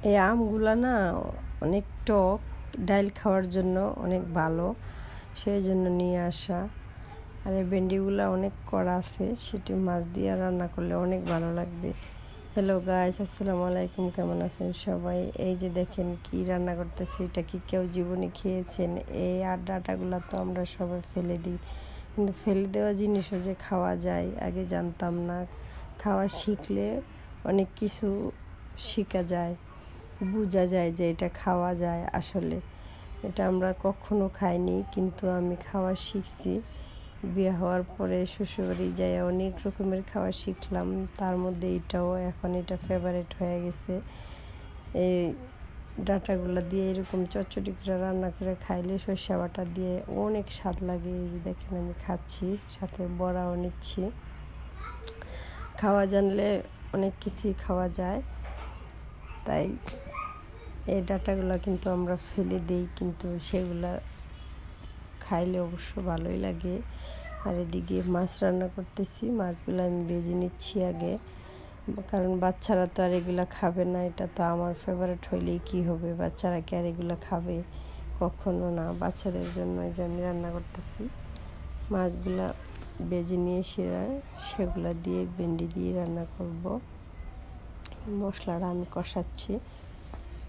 এই আমগুলা না অনেক টক, ডাল খাওয়ার জন্য অনেক ভালো, সেই জন্য নিয়ে আসা। আর এই ভেন্ডিগুলা অনেক কড়া আছে, সেটি মাছ দিয়ে রান্না করলে অনেক ভালো লাগবে। হ্যালো গাইস, আসসালামু আলাইকুম, কেমন আছেন সবাই? এই যে দেখেন কি রান্না করতেছি, এটা কি কেউ জীবনে খেয়েছেন? এই ডাটাগুলো তো আমরা সবাই ফেলে দিই, কিন্তু ফেলে দেওয়া জিনিসও যে খাওয়া যায় আগে জানতাম না। খাওয়া শিখলে অনেক কিছু শেখা যায়, বোঝা যায় যে এটা খাওয়া যায়। আসলে এটা আমরা কখনো খাইনি, কিন্তু আমি খাওয়া শিখছি। বিয়ে হওয়ার পরে শ্বশুরবাড়ি যাই অনেক রকমের খাওয়া শিখলাম, তার মধ্যে এটাও এখন এটা ফেভারিট হয়ে গেছে। এই ডাটাগুলো দিয়ে এরকম চচ্চড়ি করে রান্না করে খাইলে সরষে বাটা দিয়ে অনেক স্বাদ লাগে। এই যে দেখেন আমি খাচ্ছি, সাথে বড়াও নিচ্ছি। খাওয়া জানলে অনেক কিছুই খাওয়া যায়, তাই এই ডাটাগুলো কিন্তু আমরা ফেলে দিই, কিন্তু সেগুলা খাইলে অবশ্য ভালোই লাগে। আর এদিকে মাছ রান্না করতেছি, মাছগুলো আমি ভেজে নিচ্ছি আগে, কারণ বাচ্চারা তো আর এগুলো খাবে না। এটা তো আমার ফেভারিট হইলেই কি হবে, বাচ্চারা কি আর এগুলো খাবে? কখনো না। বাচ্চাদের জন্য এই যে আমি রান্না করতেছি, মাছগুলা ভেজে নিয়ে সেগুলা দিয়ে ভেন্ডি দিয়ে রান্না করব। মশলাটা আমি কষাচ্ছি।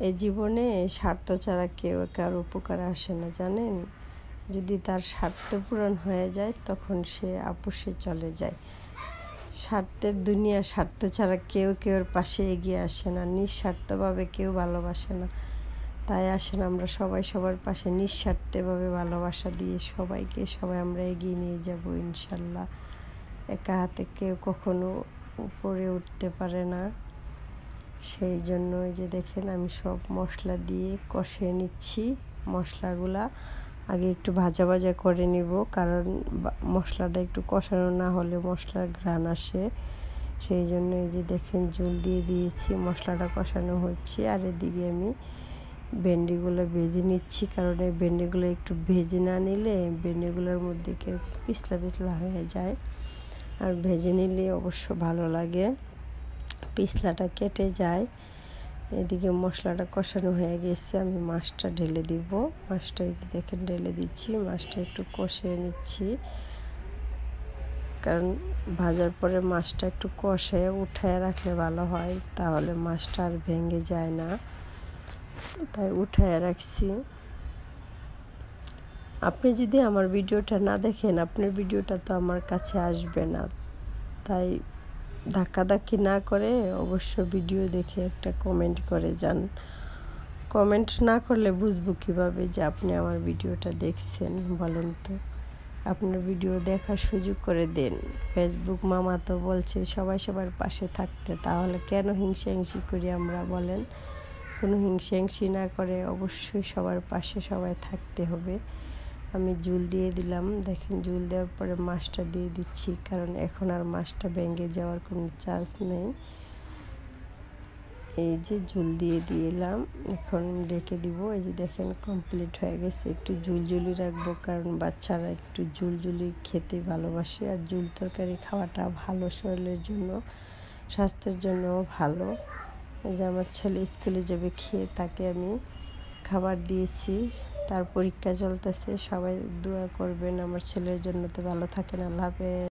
এই জীবনে স্বার্থ ছাড়া কেউ কারো উপকার আসে না, জানেন? যদি তার স্বার্থ পূরণ হয়ে যায় তখন সে আপোষে চলে যায়। স্বার্থের দুনিয়া, স্বার্থ ছাড়া কেউর পাশে এগিয়ে আসে না, নিঃস্বার্থভাবে কেউ ভালোবাসে না। তাই আসেন আমরা সবাই সবার পাশে নিঃস্বার্থভাবে ভালোবাসা দিয়ে সবাই আমরা এগিয়ে নিয়ে যাব ইনশাল্লাহ। একা হাতে কেউ কখনো উপরে উঠতে পারে না। সেই জন্য এই যে দেখেন আমি সব মশলা দিয়ে কষিয়ে নিচ্ছি। মশলাগুলা আগে একটু ভাজা ভাজা করে নিব, কারণ মশলাটা একটু কষানো না হলে মশলার ঘ্রাণ আসে। সেই জন্য এই যে দেখেন ঝোল দিয়ে দিয়েছি, মশলাটা কষানো হচ্ছে। আর এদিকে আমি ভেন্ডিগুলো ভেজে নিচ্ছি, কারণ এই ভেন্ডিগুলো একটু ভেজে না নিলে ভেন্ডিগুলোর মধ্যে পিছলা পিছলা হয়ে যায়, আর ভেজে নিলে অবশ্য ভালো লাগে, পিছলাটা কেটে যায়। এদিকে মশলাটা কষানো হয়ে গেছে, আমি মাছটা ঢেলে দিব। মাছটা এই যে দেখেন ঢেলে দিচ্ছি, মাছটা একটু কষিয়ে নিচ্ছি, কারণ ভাজার পরে মাছটা একটু কষে উঠায় রাখলে ভালো হয়, তাহলে মাছটা আর ভেঙে যায় না, তাই উঠায় রাখছি। আপনি যদি আমার ভিডিওটা না দেখেন, আপনার ভিডিওটা তো আমার কাছে আসবে না। তাই ধাক্কাধাক্কি না করে অবশ্য ভিডিও দেখে একটা কমেন্ট করে যান। কমেন্ট না করলে বুঝবো কীভাবে যে আপনি আমার ভিডিওটা দেখছেন, বলেন তো? আপনার ভিডিও দেখার সুযোগ করে দেন। ফেসবুক মামা তো বলছে সবাই সবার পাশে থাকতে, তাহলে কেন হিংসাহিংসি করি আমরা, বলেন? কোনো হিংসাহিংসি না করে অবশ্যই সবার পাশে সবাই থাকতে হবে। আমি ঝোল দিয়ে দিলাম, দেখেন ঝোল দেওয়ার পরে মাছটা দিয়ে দিচ্ছি, কারণ এখন আর মাছটা ভেঙে যাওয়ার কোনো চান্স নেই। এই যে ঝোল দিয়ে দিলাম, এখন রেখে দিব। এই যে দেখেন কমপ্লিট হয়ে গেছে। একটু ঝুলঝুলি রাখবো, কারণ বাচ্চারা একটু ঝুলঝুলি খেতে ভালোবাসে, আর ঝুল তরকারি খাওয়াটা ভালো শরীরের জন্য, স্বাস্থ্যের জন্যও ভালো। এই যে আমার ছেলে স্কুলে যাবে, খেয়ে তাকে আমি খাবার দিয়েছি, তার পরীক্ষা চলতেছে। সবাই দোয়া করবেন আমার ছেলের জন্য। তো ভালো থাকেন, আল্লাহ হাফেজ।